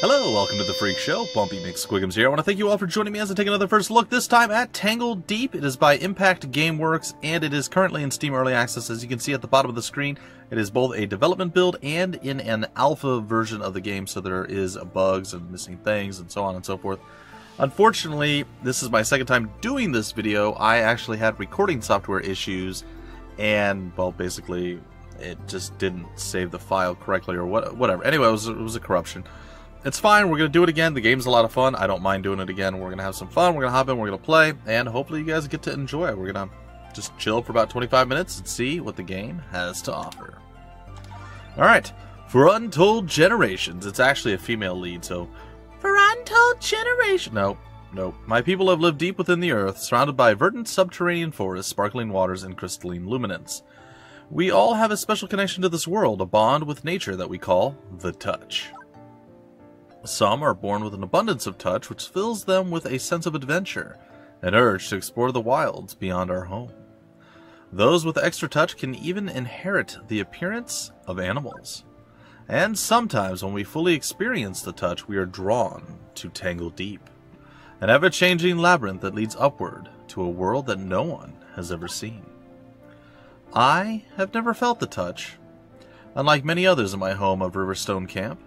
Hello, welcome to the Freak Show. Bumpy McSquigums here. I want to thank you all for joining me as I take another first look, this time at Tangledeep. It is by Impact Gameworks, and it is currently in Steam Early Access. As you can see at the bottom of the screen, it is both a development build and in an alpha version of the game, so there is bugs and missing things and so on and so forth. Unfortunately, this is my second time doing this video. I actually had recording software issues, and, well, basically, it just didn't save the file correctly or whatever. Anyway, it was a corruption. It's fine, we're going to do it again. The game's a lot of fun. I don't mind doing it again. We're going to have some fun. We're going to hop in, we're going to play, and hopefully you guys get to enjoy it. We're going to just chill for about 25 minutes and see what the game has to offer. Alright, for Untold Generations. It's actually a female lead, so... For Untold Generation... No. My people have lived deep within the earth, surrounded by verdant subterranean forests, sparkling waters, and crystalline luminance. We all have a special connection to this world, a bond with nature that we call the touch. Some are born with an abundance of touch, which fills them with a sense of adventure, an urge to explore the wilds beyond our home. Those with extra touch can even inherit the appearance of animals. And sometimes, when we fully experience the touch, we are drawn to Tangledeep, an ever-changing labyrinth that leads upward to a world that no one has ever seen. I have never felt the touch, unlike many others in my home of Riverstone Camp.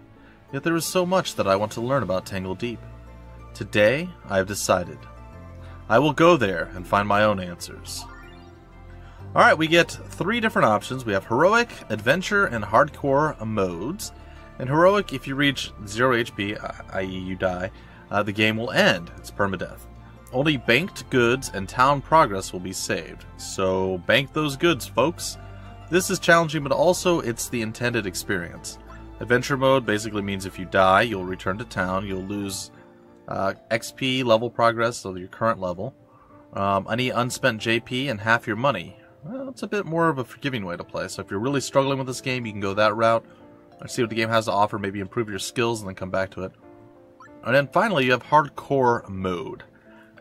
Yet there is so much that I want to learn about Tangledeep. Today, I have decided. I will go there and find my own answers. Alright, we get 3 different options. We have Heroic, Adventure, and Hardcore modes. In Heroic, if you reach 0 HP, i.e. you die, the game will end. It's permadeath. Only banked goods and town progress will be saved. So, bank those goods, folks. This is challenging, but also it's the intended experience. Adventure mode basically means if you die, you'll return to town. You'll lose XP level progress, so your current level. Any unspent JP and half your money. Well, it's a bit more of a forgiving way to play. So if you're really struggling with this game, you can go that route. See what the game has to offer, maybe improve your skills, and then come back to it. And then finally, you have Hardcore mode.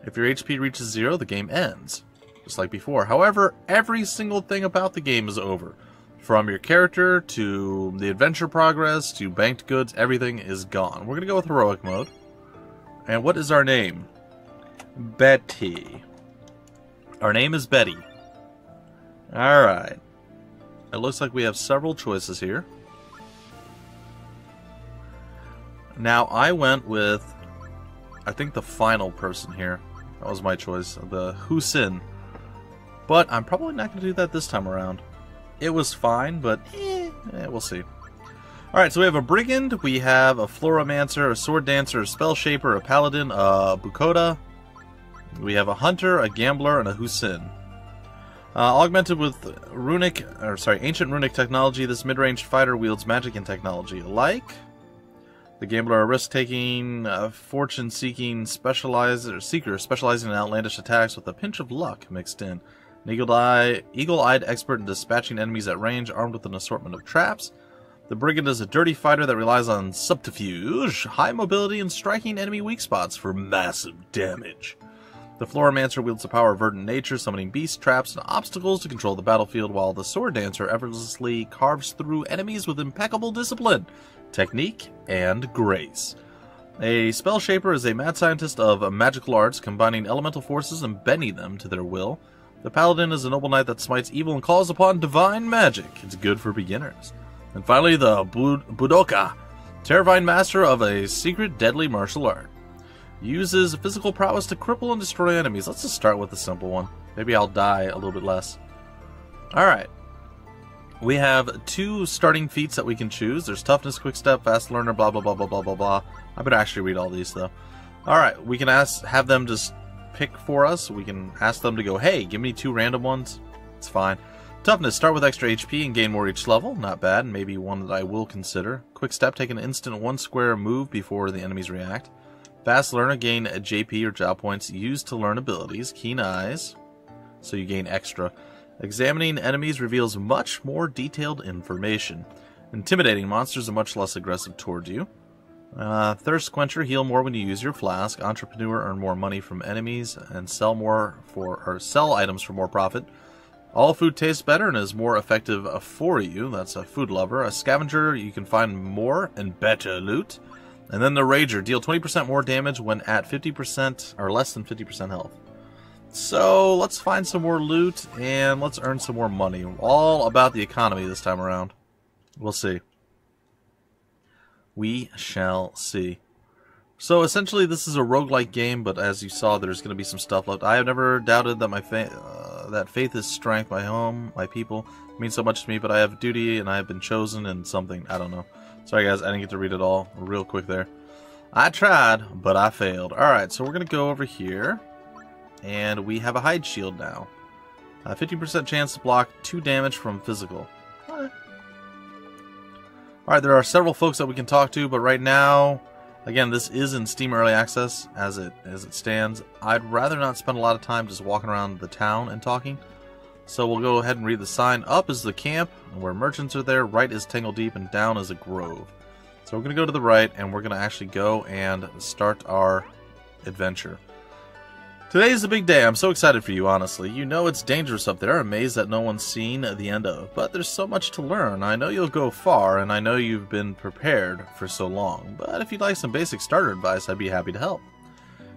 If your HP reaches 0, the game ends, just like before. However, every single thing about the game is over. From your character, to the adventure progress, to banked goods, everything is gone. We're going to go with Heroic mode. And what is our name? Betty. Our name is Betty. Alright. It looks like we have several choices here. Now, I went with, I think, the final person here. That was my choice, the Husin. But I'm probably not going to do that this time around. It was fine, but we'll see. Alright, so we have a Brigand, we have a Floromancer, a Sword Dancer, a Spell Shaper, a Paladin, a Bukoda. We have a Hunter, a Gambler, and a Husin. Augmented with ancient runic technology, this mid-range fighter wields magic and technology alike. The Gambler, a risk-taking, fortune-seeking seeker specializing in outlandish attacks with a pinch of luck mixed in. An eagle-eyed expert in dispatching enemies at range, armed with an assortment of traps. The Brigand is a dirty fighter that relies on subterfuge, high mobility, and striking enemy weak spots for massive damage. The Floromancer wields the power of verdant nature, summoning beasts, traps, and obstacles to control the battlefield, while the Sword Dancer effortlessly carves through enemies with impeccable discipline, technique, and grace. A Spell Shaper is a mad scientist of magical arts, combining elemental forces and bending them to their will. The Paladin is a noble knight that smites evil and calls upon divine magic. It's good for beginners. And finally, the Budoka, terrifying master of a secret deadly martial art. Uses physical prowess to cripple and destroy enemies. Let's just start with the simple one. Maybe I'll die a little bit less. Alright. We have 2 starting feats that we can choose. There's Toughness, Quick Step, Fast Learner, blah blah blah blah blah blah blah. I'm going to actually read all these though. Alright, we can have them just pick for us. We can ask them to go, hey, give me 2 random ones. It's fine. Toughness, start with extra HP and gain more each level. Not bad, maybe one that I will consider. Quick Step, take an instant 1 square move before the enemies react. Fast Learner, gain a JP or job points used to learn abilities. Keen Eyes, so you gain extra. Examining enemies reveals much more detailed information. Intimidating monsters are much less aggressive towards you. Thirst Quencher, heal more when you use your flask. Entrepreneur, earn more money from enemies and sell items for more profit. All food tastes better and is more effective for you. That's a food lover. A Scavenger, you can find more and better loot. And then the Rager. Deal 20% more damage when at 50% or less than 50% health. So, let's find some more loot and let's earn some more money. All about the economy this time around. We'll see. We shall see. So, essentially, this is a roguelike game, but as you saw, there's going to be some stuff left. I have never doubted that that faith is strength, my home, my people, means so much to me, but I have duty and I have been chosen in something. I don't know. Sorry, guys, I didn't get to read it all real quick there. I tried, but I failed. Alright, so we're going to go over here. And we have a hide shield now. 15% chance to block 2 damage from physical. Alright, there are several folks that we can talk to, but right now, again, this is in Steam Early Access as it stands. I'd rather not spend a lot of time just walking around the town and talking. So we'll go ahead and read the sign. Up is the camp, where merchants are there. Right is Tangledeep, and down is a grove. So we're going to go to the right, and we're going to actually go and start our adventure. Today is a big day. I'm so excited for you, honestly. You know it's dangerous up there, a maze that no one's seen the end of. But there's so much to learn. I know you'll go far, and I know you've been prepared for so long. But if you'd like some basic starter advice, I'd be happy to help.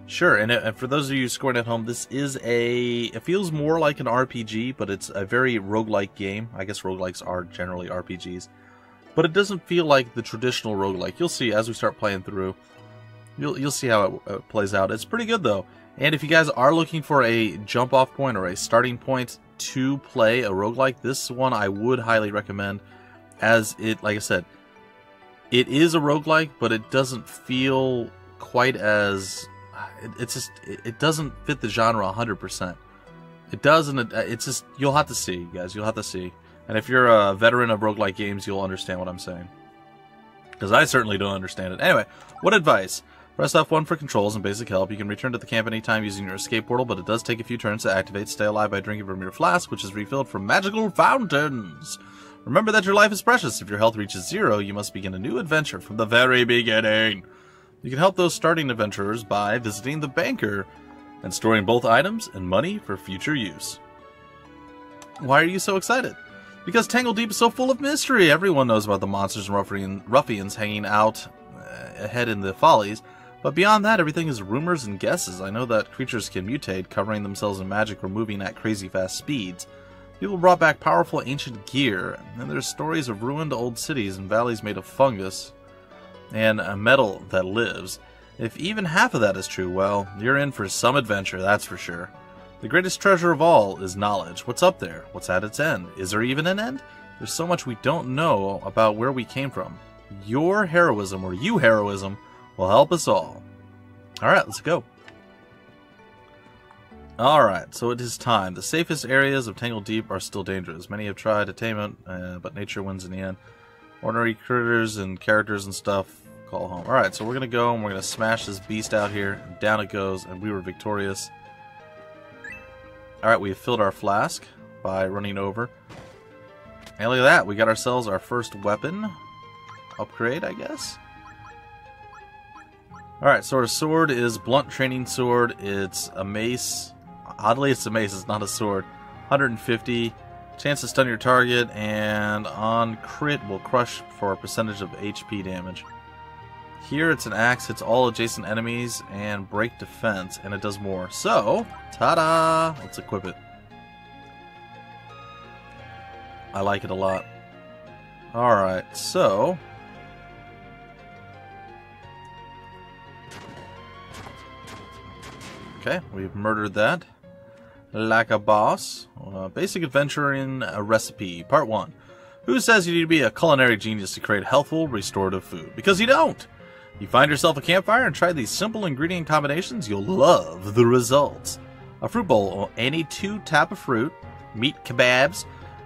Sure, and for those of you scoring at home, this is it feels more like an RPG, but it's a very roguelike game. I guess roguelikes are generally RPGs. But it doesn't feel like the traditional roguelike. You'll see as we start playing through. You'll see how it plays out. It's pretty good, though. And if you guys are looking for a jump-off point or a starting point to play a roguelike, this one I would highly recommend, as it, like I said, it is a roguelike, but it doesn't feel quite as... It doesn't fit the genre 100%. It does, and it's just... You'll have to see, guys. You'll have to see. And if you're a veteran of roguelike games, you'll understand what I'm saying. Because I certainly don't understand it. Anyway, what advice? Press F1 for controls and basic help. You can return to the camp anytime using your escape portal, but it does take a few turns to activate. Stay alive by drinking from your flask, which is refilled from magical fountains. Remember that your life is precious. If your health reaches 0, you must begin a new adventure from the very beginning. You can help those starting adventurers by visiting the banker and storing both items and money for future use. Why are you so excited? Because Tangledeep is so full of mystery. Everyone knows about the monsters and ruffians hanging out ahead in the follies. But beyond that, everything is rumors and guesses. I know that creatures can mutate, covering themselves in magic or moving at crazy fast speeds. People brought back powerful ancient gear, and there's stories of ruined old cities and valleys made of fungus and a metal that lives. If even half of that is true, well, you're in for some adventure, that's for sure. The greatest treasure of all is knowledge. What's up there? What's at its end? Is there even an end? There's so much we don't know about where we came from. Your heroism, or you heroism, will help us all. Alright, let's go. Alright, so it is time. The safest areas of Tangledeep are still dangerous. Many have tried to tame it, but nature wins in the end. Ordinary critters and characters and stuff call home. Alright, so we're going to go and we're going to smash this beast out here. Down it goes, and we were victorious. Alright, we have filled our flask by running over. And look at that, we got ourselves our first weapon upgrade, I guess. Alright, so our sword is blunt training sword. It's a mace. Oddly, it's a mace, it's not a sword. 150. Chance to stun your target, and on crit will crush for a percentage of HP damage. Here it's an axe, hits all adjacent enemies, and break defense, and it does more. So, ta-da! Let's equip it. I like it a lot. Alright, so... Okay, we've murdered that. Like a boss. Basic adventuring recipe, part 1. Who says you need to be a culinary genius to create healthful, restorative food? Because you don't! You find yourself a campfire and try these simple ingredient combinations, you'll love the results. A fruit bowl, any 2 tap of fruit, meat kebabs,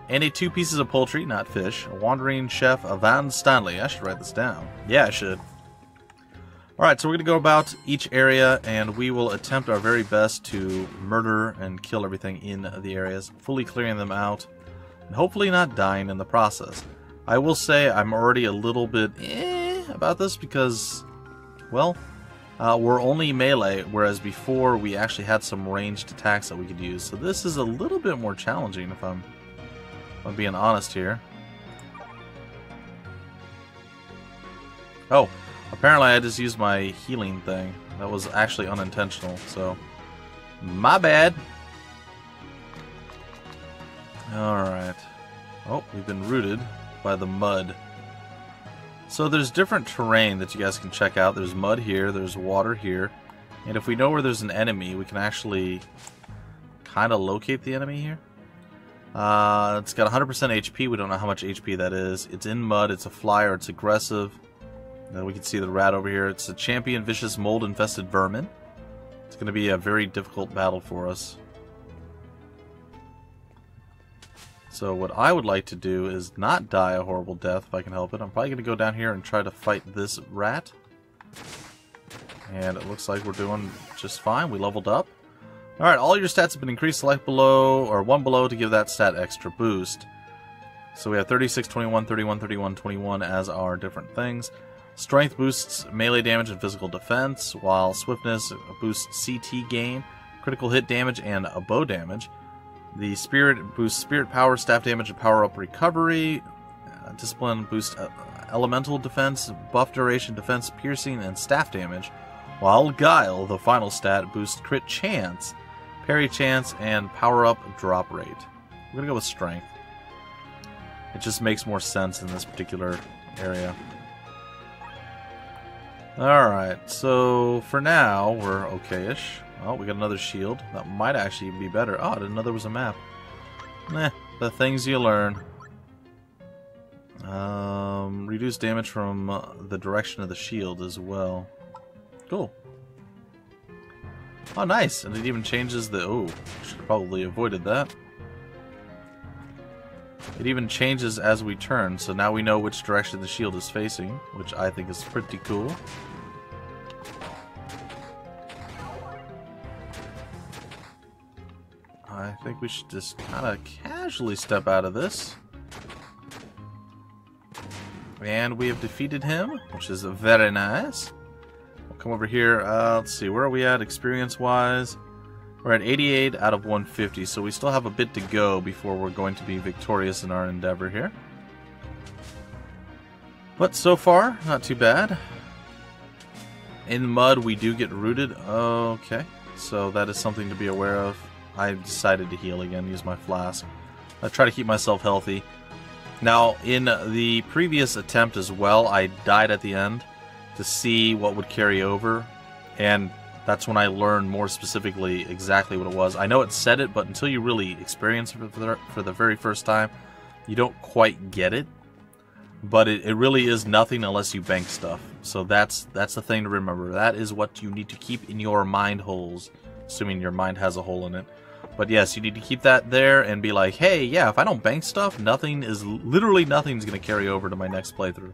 any 2 pieces of poultry, not fish, a wandering chef, a Van Stanley. I should write this down. Yeah, I should. Alright, so we're going to go about each area, and we will attempt our very best to murder and kill everything in the areas, fully clearing them out, and hopefully not dying in the process. I will say I'm already a little bit about this because, well, we're only melee, whereas before we actually had some ranged attacks that we could use. So this is a little bit more challenging if I'm being honest here. Oh, Apparently I just used my healing thing. That was actually unintentional, so my bad. Alright. Oh, we've been rooted by the mud. So there's different terrain that you guys can check out. There's mud here, there's water here. And if we know where there's an enemy, we can actually kind of locate the enemy here. It's got 100% HP. We don't know how much HP that is. It's in mud, it's a flyer, it's aggressive. Then we can see the rat over here. It's a champion, vicious, mold-infested vermin. It's going to be a very difficult battle for us. So what I would like to do is not die a horrible death if I can help it. I'm probably going to go down here and try to fight this rat. And it looks like we're doing just fine. We leveled up. Alright, all your stats have been increased. Select below, or one below to give that stat extra boost. So we have 36, 21, 31, 31, 21 as our different things. Strength boosts melee damage and physical defense, while swiftness boosts CT gain, critical hit damage, and a bow damage. The spirit boosts spirit power, staff damage, and power-up recovery. Discipline boosts elemental defense, buff duration, defense, piercing, and staff damage. While Guile, the final stat, boosts crit chance, parry chance, and power-up drop rate. We're going to go with strength. It just makes more sense in this particular area. Alright, so for now, we're okay-ish. Well, we got another shield. That might actually be better. Oh, I didn't know there was a map. Nah, the things you learn. Reduce damage from the direction of the shield as well. Cool. Oh, nice. And it even changes the... Oh, should have probably avoided that. It even changes as we turn, so now we know which direction the shield is facing, which I think is pretty cool. I think we should just kind of casually step out of this. And we have defeated him, which is very nice. We'll come over here. Let's see, where are we at experience-wise? We're at 88 out of 150, so we still have a bit to go before we're going to be victorious in our endeavor here. But so far, not too bad. In mud, we do get rooted. Okay, so that is something to be aware of. I decided to heal again, use my flask. I try to keep myself healthy. Now, in the previous attempt as well, I died at the end to see what would carry over, and that's when I learned more specifically exactly what it was. I know it said it, but until you really experience it for the very first time, you don't quite get it. But it really is nothing unless you bank stuff. So that's the thing to remember. That is what you need to keep in your mind holes, assuming your mind has a hole in it. But yes, you need to keep that there and be like, hey, yeah, if I don't bank stuff, literally nothing's going to carry over to my next playthrough.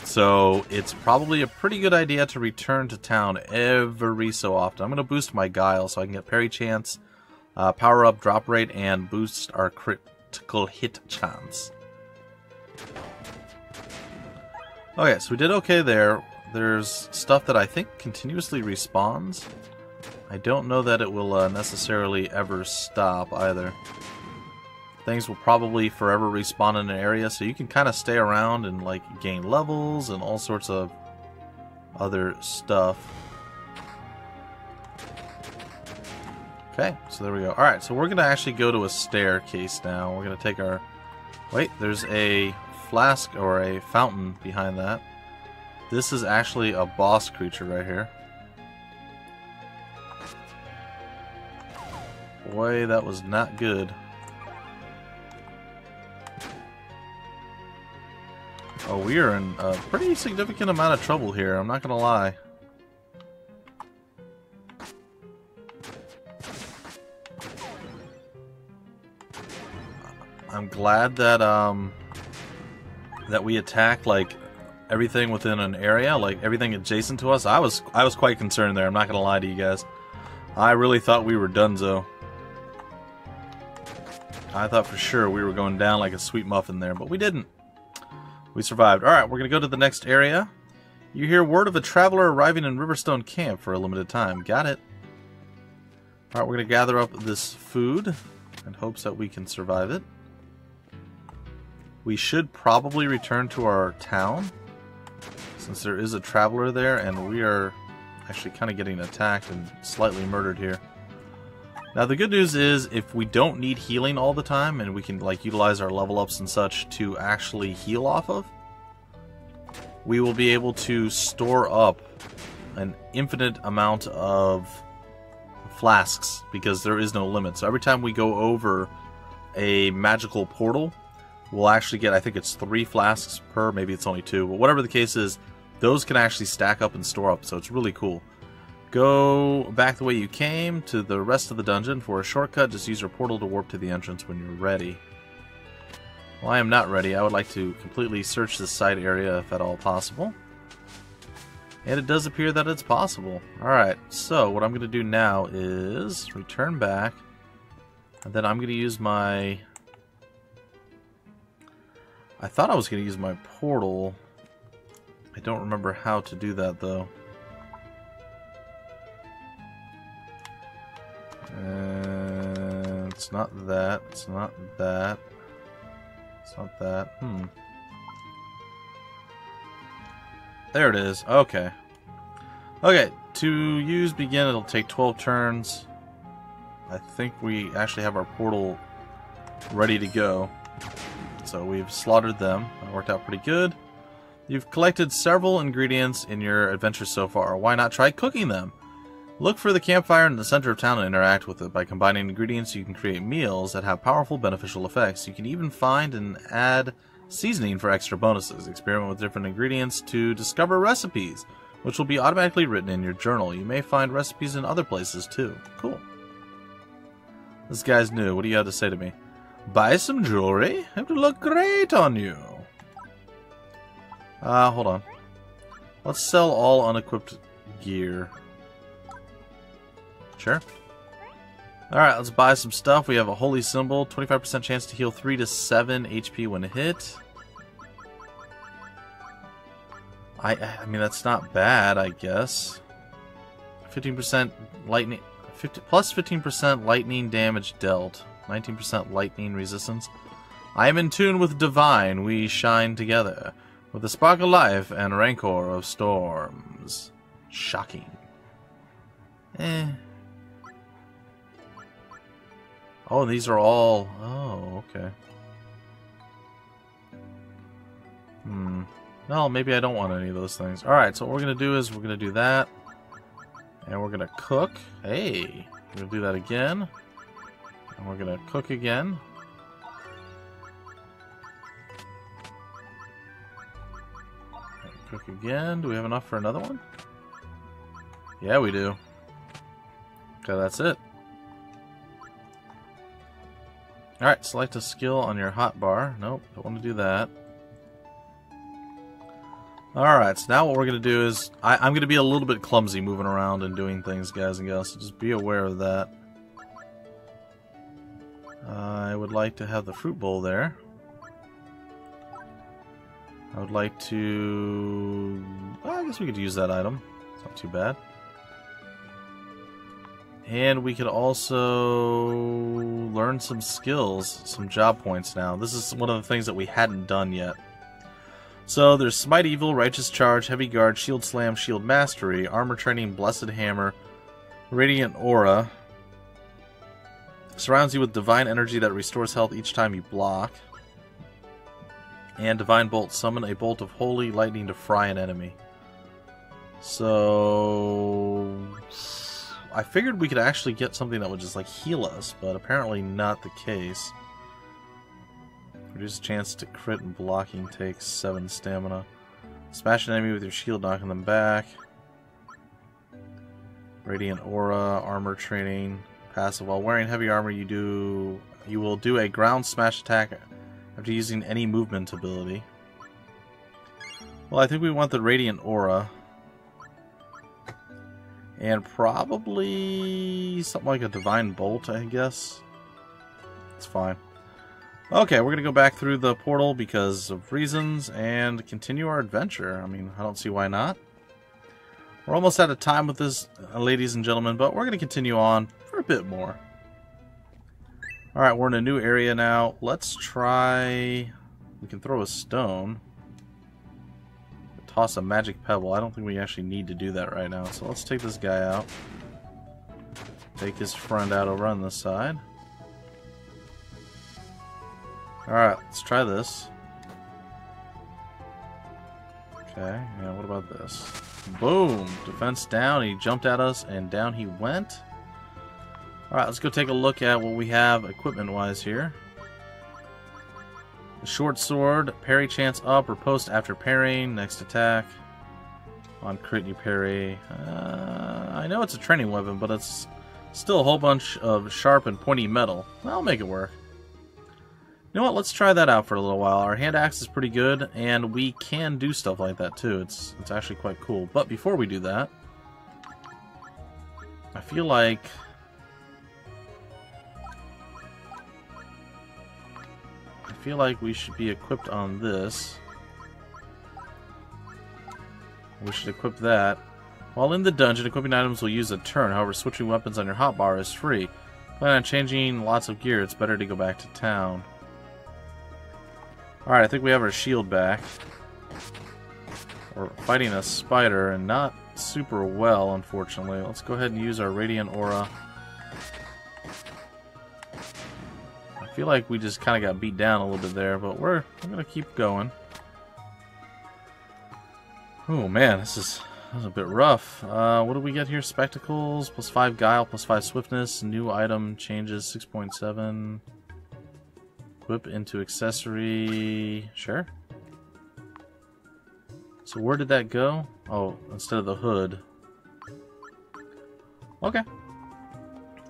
So it's probably a pretty good idea to return to town every so often. I'm going to boost my Guile so I can get parry chance, power up, drop rate, and boost our critical hit chance. Okay, so we did okay there. There's stuff that I think continuously respawns. I don't know that it will necessarily ever stop either. Things will probably forever respawn in an area, so you can kind of stay around and like gain levels and all sorts of other stuff. Okay, so there we go. Alright, so we're going to actually go to a staircase now. We're going to take our... Wait, there's a flask or a fountain behind that. This is actually a boss creature right here. Boy, that was not good. Oh, we are in a pretty significant amount of trouble here, I'm not gonna lie. I'm glad that that we attacked like everything within an area, like everything adjacent to us. I was quite concerned there, I'm not gonna lie to you guys. I really thought we were donezo. I thought for sure we were going down like a sweet muffin there, but we didn't. We survived. Alright, we're going to go to the next area. You hear word of a traveler arriving in Riverstone Camp for a limited time. Got it. Alright, we're going to gather up this food in hopes that we can survive it. We should probably return to our town. since there is a traveler there, and we are actually kind of getting attacked and slightly murdered here. Now the good news is, if we don't need healing all the time, and we can like utilize our level ups and such to actually heal off of, we will be able to store up an infinite amount of flasks, because there is no limit. So every time we go over a magical portal, we'll actually get, I think it's 3 flasks per, maybe it's only 2, but whatever the case is, those can actually stack up and store up, so it's really cool. Go back the way you came to the rest of the dungeon. For a shortcut, just use your portal to warp to the entrance when you're ready. Well, I am not ready. I would like to completely search this side area if at all possible. And it does appear that it's possible. Alright, so what I'm going to do now is return back. And then I'm going to use my... I thought I was going to use my portal. I don't remember how to do that, though. It's not that. It's not that. It's not that. There it is. Okay. Okay, to use begin, it'll take 12 turns. I think we actually have our portal ready to go. So we've slaughtered them. That worked out pretty good. You've collected several ingredients in your adventure so far. Why not try cooking them? Look for the campfire in the center of town and interact with it. By combining ingredients, you can create meals that have powerful beneficial effects. You can even find and add seasoning for extra bonuses. Experiment with different ingredients to discover recipes, which will be automatically written in your journal. You may find recipes in other places too. Cool. This guy's new. What do you have to say to me? Buy some jewelry? It would look great on you. Hold on. Let's sell all unequipped gear. Sure. Alright, let's buy some stuff. We have a holy symbol, 25% chance to heal 3 to 7 HP when hit. I mean, that's not bad, I guess. 15% lightning, plus 15% lightning damage dealt. 19% lightning resistance. I am in tune with divine. We shine together with the spark of life and rancor of storms. Shocking. Oh, these are all... Oh, okay. No, maybe I don't want any of those things. Alright, so what we're going to do is we're going to do that. And we're going to cook. Hey! We're going to do that again. And we're going to cook again. Cook again. Do we have enough for another one? Yeah, we do. Okay, that's it. Alright, select a skill on your hotbar. Nope, don't want to do that. Alright, so now what we're going to do is... I'm going to be a little bit clumsy moving around and doing things, guys and gals, so just be aware of that. I would like to have the fruit bowl there. I would like to... Well, I guess we could use that item. It's not too bad. And we could also learn some skills, some job points now. This is one of the things that we hadn't done yet. So there's Smite Evil, Righteous Charge, Heavy Guard, Shield Slam, Shield Mastery, Armor Training, Blessed Hammer, Radiant Aura. Surrounds you with divine energy that restores health each time you block. And Divine Bolt, summon a bolt of holy lightning to fry an enemy. So... I figured we could actually get something that would just like heal us, but apparently not the case. Reduce chance to crit and blocking takes 7 stamina. Smash an enemy with your shield, knocking them back. Radiant Aura, Armor Training, passive. While wearing heavy armor, you will do a ground smash attack after using any movement ability. Well, I think we want the Radiant Aura. And probably something like a Divine Bolt, I guess. It's fine. Okay, we're going to go back through the portal because of reasons and continue our adventure. I mean, I don't see why not. We're almost out of time with this, ladies and gentlemen, but we're going to continue on for a bit more. Alright, we're in a new area now. Let's try... We can throw a stone. toss a magic pebble. I don't think we actually need to do that right now. So let's take this guy out. Take his friend out over on this side. Alright, let's try this. Okay, yeah, what about this? Boom! Defense down, he jumped at us, and down he went. Alright, let's go take a look at what we have equipment-wise here. The short sword, parry chance up, riposte after parrying, next attack. On crit you parry. I know it's a training weapon, but it's still a whole bunch of sharp and pointy metal. I'll make it work. You know what, let's try that out for a little while. Our hand axe is pretty good, and we can do stuff like that too. It's actually quite cool. But before we do that, I feel like we should be equipped on this. We should equip that. While in the dungeon, equipping items will use a turn. However, switching weapons on your hotbar is free. Plan on changing lots of gear. It's better to go back to town. Alright, I think we have our shield back. We're fighting a spider, and not super well, unfortunately. Let's go ahead and use our Radiant Aura. I feel like we just kind of got beat down a little bit there, but we're going to keep going. Oh man, this is a bit rough. What do we get here? Spectacles, plus 5 guile, plus 5 swiftness. New item changes 6.7. Whip into accessory. Sure. So where did that go? Oh, instead of the hood. Okay.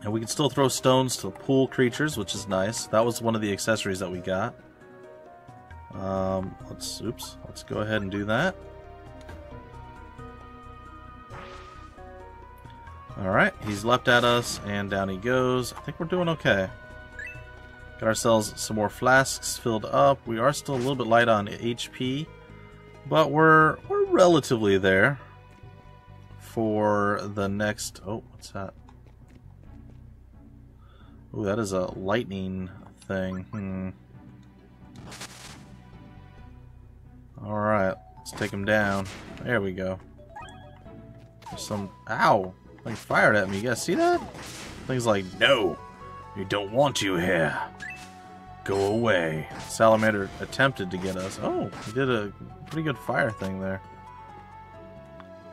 And we can still throw stones to pull creatures, which is nice. That was one of the accessories that we got. Let's go ahead and do that. Alright, he's leapt at us, and down he goes. I think we're doing okay. Got ourselves some more flasks filled up. We are still a little bit light on HP, but we're relatively there for the next... Oh, what's that? Oh, that is a lightning thing. Alright, let's take him down. There we go. There's some... Ow! Like fired at me. You guys see that? Things like, no, you don't want you here. Go away. Salamander attempted to get us. Oh, he did a pretty good fire thing there.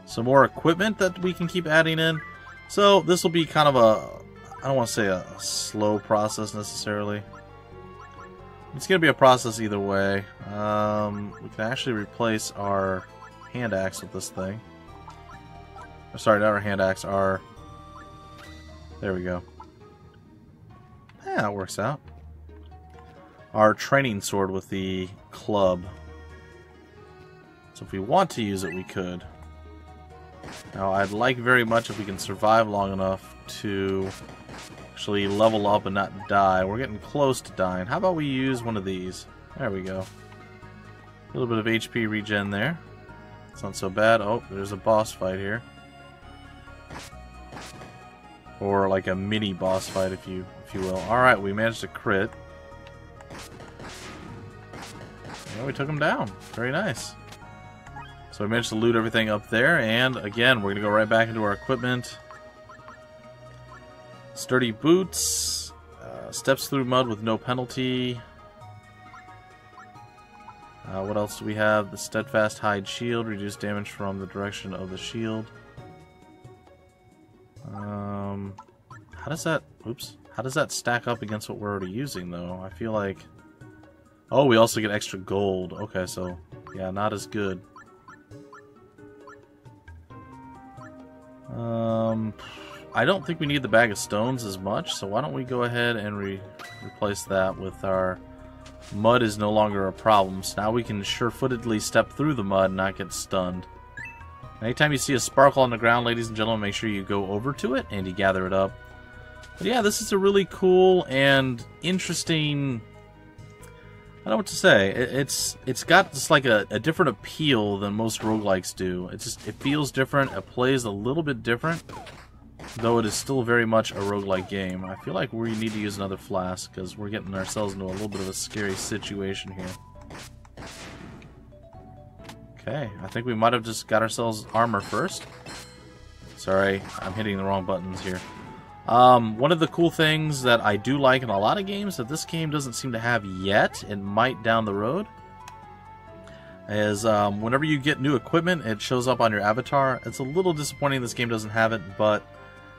Some more equipment that we can keep adding in. So this will be kind of a, I don't want to say a slow process necessarily. It's going to be a process either way. We can actually replace our hand axe with this thing. Sorry, not our hand axe, our... There we go. Yeah, that works out. Our training sword with the club. So if we want to use it, we could. Now, I'd like very much if we can survive long enough to actually level up and not die. We're getting close to dying. How about we use one of these? There we go. A little bit of HP regen there. It's not so bad. Oh, there's a boss fight here. Or like a mini boss fight, if you will. Alright, we managed to crit. And we took him down. Very nice. So we managed to loot everything up there, and again, we're going to go right back into our equipment. Sturdy boots. Steps through mud with no penalty. What else do we have? The steadfast hide shield. Reduce damage from the direction of the shield. How does that... Oops. How does that stack up against what we're already using, though? I feel like... Oh, we also get extra gold. Okay, so... Yeah, not as good. I don't think we need the bag of stones as much, so why don't we go ahead and replace that with our... Mud is no longer a problem, so now we can sure-footedly step through the mud and not get stunned. Anytime you see a sparkle on the ground, ladies and gentlemen, make sure you go over to it and you gather it up. But yeah, this is a really cool and interesting... I don't know what to say. It's got just like a different appeal than most roguelikes do. It feels different. It plays a little bit different, though it is still very much a roguelike game. I feel like we need to use another flask because we're getting ourselves into a little bit of a scary situation here. Okay, I think we might have just got ourselves armor first. Sorry, I'm hitting the wrong buttons here. One of the cool things that I do like in a lot of games that this game doesn't seem to have yet, it might down the road, is whenever you get new equipment, it shows up on your avatar. It's a little disappointing this game doesn't have it, but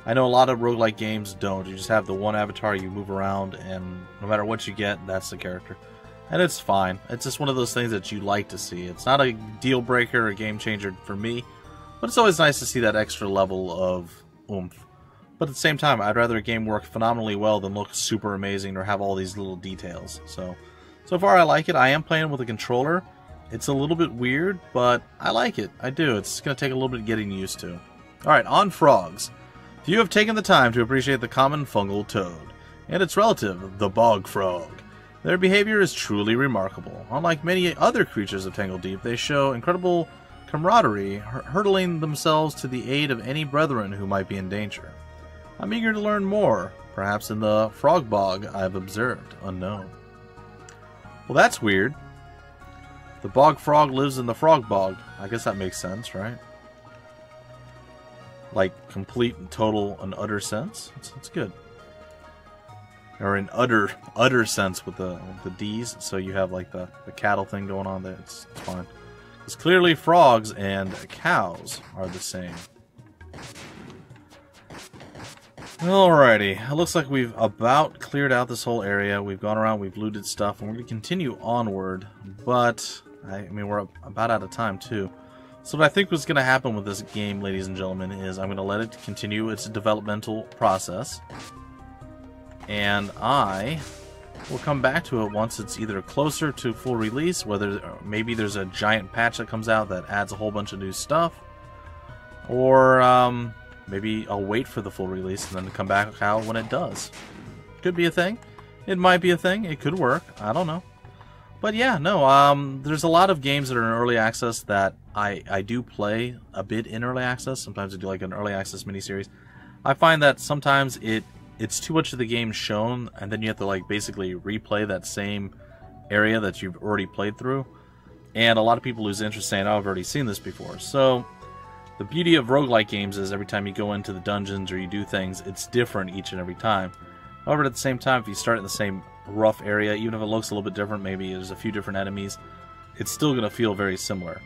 I know a lot of roguelike games don't. You just have the one avatar, you move around, and no matter what you get, that's the character. And it's fine. It's just one of those things that you like to see. It's not a deal breaker or game changer for me, but it's always nice to see that extra level of oomph. But at the same time, I'd rather a game work phenomenally well than look super amazing or have all these little details. So far I like it. I am playing with a controller. It's a little bit weird, but I like it. I do. It's going to take a little bit getting used to. Alright, on frogs. Few have taken the time to appreciate the common fungal toad, and its relative, the bog frog. Their behavior is truly remarkable. Unlike many other creatures of Tangledeep, they show incredible camaraderie, hurtling themselves to the aid of any brethren who might be in danger. I'm eager to learn more, perhaps in the frog bog I've observed, unknown. Well, that's weird. The bog frog lives in the frog bog. I guess that makes sense, right? Like complete and total and utter sense. It's good. Or in utter sense with the D's. So you have like the cattle thing going on there. It's fine. Because clearly frogs and cows are the same. Alrighty. It looks like we've about cleared out this whole area. We've gone around, we've looted stuff, and we're going to continue onward. But, I mean, we're about out of time too. So what I think was going to happen with this game, ladies and gentlemen, is I'm going to let it continue its developmental process. And I will come back to it once it's either closer to full release, whether maybe there's a giant patch that comes out that adds a whole bunch of new stuff, or maybe I'll wait for the full release and then come back out when it does. Could be a thing. It might be a thing. It could work. I don't know. But yeah, no, there's a lot of games that are in early access that I do play a bit in early access. Sometimes I do like an early access miniseries. I find that sometimes it's too much of the game shown, and then you have to like basically replay that same area that you've already played through. And a lot of people lose interest saying, oh, I've already seen this before. So the beauty of roguelike games is every time you go into the dungeons or you do things, it's different each and every time. However, at the same time, if you start in the same rough area, even if it looks a little bit different, maybe there's a few different enemies, it's still going to feel very similar.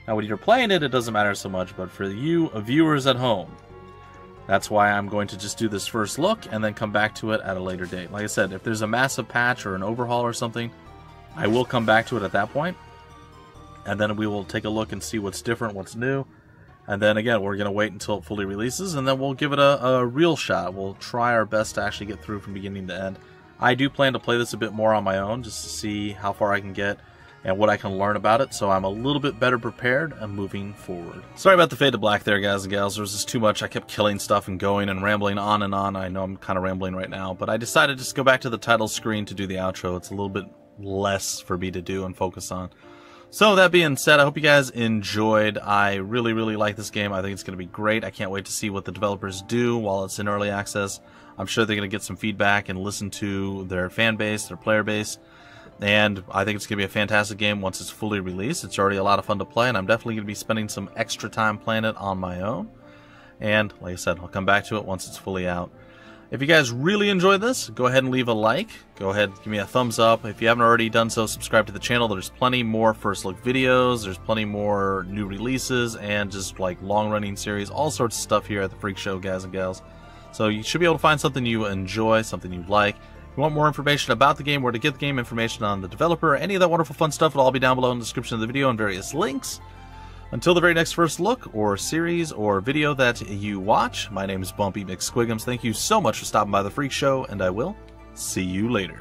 Now, when you're playing it, it doesn't matter so much, but for you viewers at home, that's why I'm going to just do this first look and then come back to it at a later date. Like I said, if there's a massive patch or an overhaul or something, I will come back to it at that point, and then we will take a look and see what's different, what's new. And then again, we're going to wait until it fully releases, and then we'll give it a real shot. We'll try our best to actually get through from beginning to end. I do plan to play this a bit more on my own, just to see how far I can get and what I can learn about it, so I'm a little bit better prepared and moving forward. Sorry about the fade to black there, guys and gals. There was just too much. I kept killing stuff and going and rambling on and on. I know I'm kind of rambling right now, but I decided just to go back to the title screen to do the outro. It's a little bit less for me to do and focus on. So that being said, I hope you guys enjoyed. I really, really like this game. I think it's going to be great. I can't wait to see what the developers do while it's in early access. I'm sure they're going to get some feedback and listen to their fan base, their player base. And I think it's going to be a fantastic game once it's fully released. It's already a lot of fun to play, and I'm definitely going to be spending some extra time playing it on my own. And like I said, I'll come back to it once it's fully out. If you guys really enjoyed this, go ahead and leave a like. Go ahead, give me a thumbs up. If you haven't already done so, subscribe to the channel. There's plenty more first look videos. There's plenty more new releases and just like long running series, all sorts of stuff here at the Freak Show, guys and gals. So you should be able to find something you enjoy, something you like. If you want more information about the game, where to get the game, information on the developer, any of that wonderful fun stuff, it'll all be down below in the description of the video and various links. Until the very next first look, or series, or video that you watch, my name is Bumpy McSquigums. Thank you so much for stopping by the Freak Show, and I will see you later.